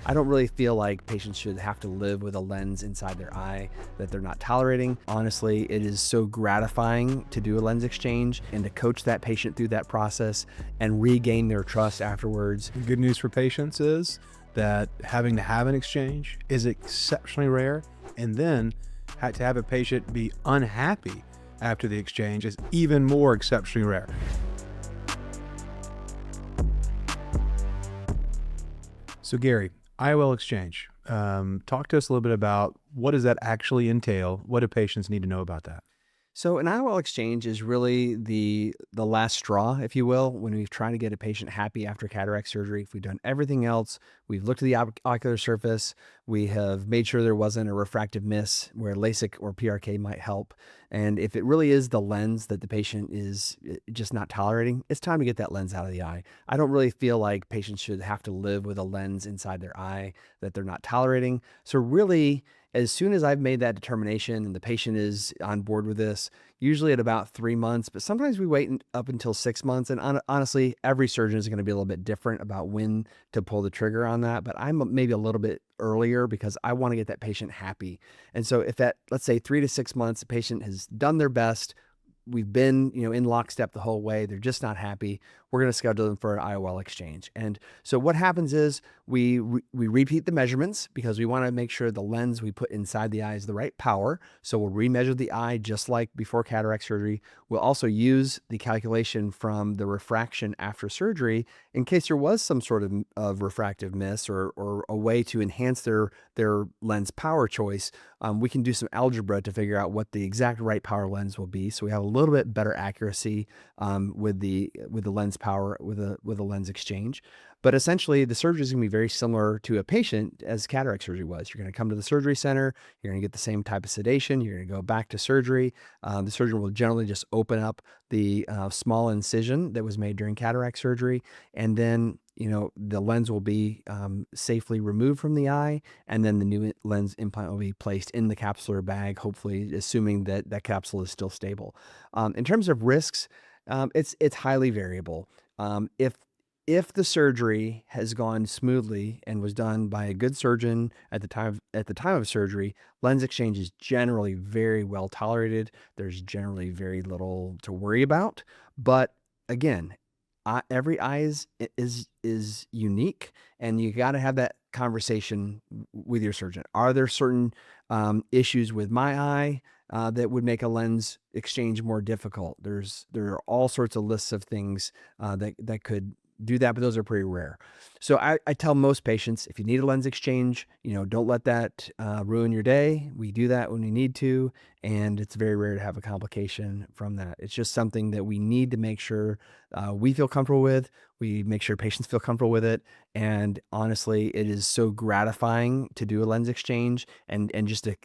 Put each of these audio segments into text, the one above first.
I don't really feel like patients should have to live with a lens inside their eye that they're not tolerating. Honestly, it is so gratifying to do a lens exchange and to coach that patient through that process and regain their trust afterwards. The good news for patients is that having to have an exchange is exceptionally rare, and then to have a patient be unhappy after the exchange is even more exceptionally rare. So Gary, IOL Exchange, talk to us a little bit about what does that actually entail? What do patients need to know about that? So an IOL exchange is really the last straw, if you will, when we've tried to get a patient happy after cataract surgery. If we've done everything else, we've looked at the ocular surface, we have made sure there wasn't a refractive miss where LASIK or PRK might help. And if it really is the lens that the patient is just not tolerating, it's time to get that lens out of the eye. I don't really feel like patients should have to live with a lens inside their eye that they're not tolerating. So really, as soon as I've made that determination and the patient is on board with this, usually at about 3 months, but sometimes we wait up until 6 months. And honestly, every surgeon is going to be a little bit different about when to pull the trigger on that. But I'm maybe a little bit earlier because I want to get that patient happy. And so if at, let's say 3 to 6 months, the patient has done their best, we've been, in lockstep the whole way, they're just not happy, we're going to schedule them for an IOL exchange. And so what happens is we repeat the measurements because we want to make sure the lens we put inside the eye is the right power. So we'll remeasure the eye just like before cataract surgery. We'll also use the calculation from the refraction after surgery in case there was some sort of refractive miss or a way to enhance their lens power choice. We can do some algebra to figure out what the exact right power lens will be. So we have a little bit better accuracy with the lens power with a lens exchange. But essentially, the surgery is going to be very similar to a patient as cataract surgery was. You're going to come to the surgery center, you're going to get the same type of sedation, you're going to go back to surgery. The surgeon will generally just open up the small incision that was made during cataract surgery, and then the lens will be safely removed from the eye, and then the new lens implant will be placed in the capsular bag, hopefully, assuming that that capsule is still stable. In terms of risks, it's highly variable. If the surgery has gone smoothly and was done by a good surgeon at the time of surgery, lens exchange is generally very well tolerated. There's generally very little to worry about. But again, every eye is unique, and you got to have that conversation with your surgeon. Are there certain issues with my eye that would make a lens exchange more difficult? There are all sorts of lists of things that could do that, but those are pretty rare. So I tell most patients, if you need a lens exchange, don't let that ruin your day. We do that when we need to, and it's very rare to have a complication from that. It's just something that we need to make sure we feel comfortable with. We make sure patients feel comfortable with it. And honestly, it is so gratifying to do a lens exchange and just to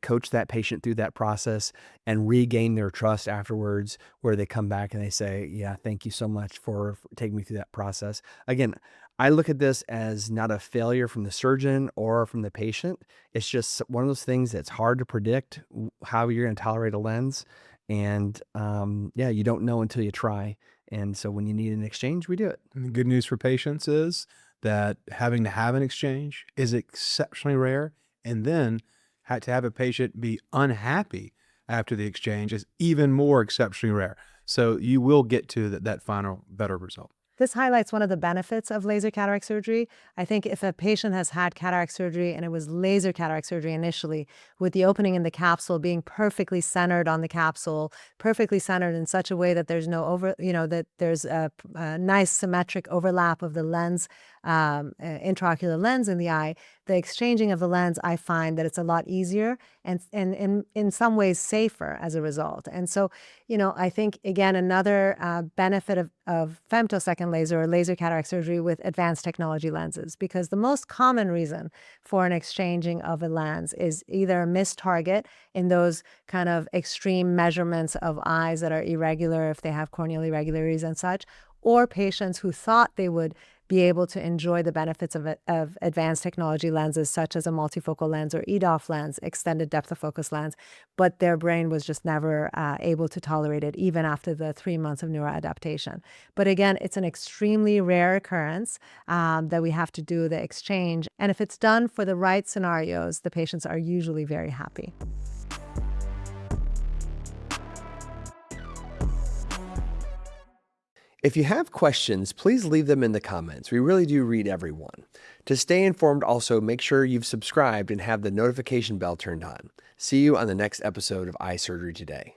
coach that patient through that process and regain their trust afterwards, where they come back and they say, yeah, thank you so much for taking me through that process. Again, I look at this as not a failure from the surgeon or from the patient. It's just one of those things that's hard to predict how you're going to tolerate a lens. And you don't know until you try. And so when you need an exchange, we do it. And the good news for patients is that having to have an exchange is exceptionally rare, and then to have a patient be unhappy after the exchange is even more exceptionally rare. So you will get to that final better result. This highlights one of the benefits of laser cataract surgery. I think if a patient has had cataract surgery and it was laser cataract surgery initially, with the opening in the capsule being perfectly centered on the capsule, perfectly centered in such a way that there's no that there's a nice symmetric overlap of the lens, intraocular lens in the eye, the exchanging of the lens, I find that it's a lot easier and in some ways safer as a result. And so, I think, again, another benefit of femtosecond laser or laser cataract surgery with advanced technology lenses, because the most common reason for an exchanging of a lens is either a missed target in those kind of extreme measurements of eyes that are irregular if they have corneal irregularities and such, or patients who thought they would be able to enjoy the benefits of advanced technology lenses such as a multifocal lens or EDOF lens, extended depth of focus lens, but their brain was just never able to tolerate it even after the 3 months of neuroadaptation. But again, it's an extremely rare occurrence that we have to do the exchange. And if it's done for the right scenarios, the patients are usually very happy. If you have questions, please leave them in the comments. We really do read everyone. To stay informed, also make sure you've subscribed and have the notification bell turned on. See you on the next episode of Eye Surgery Today.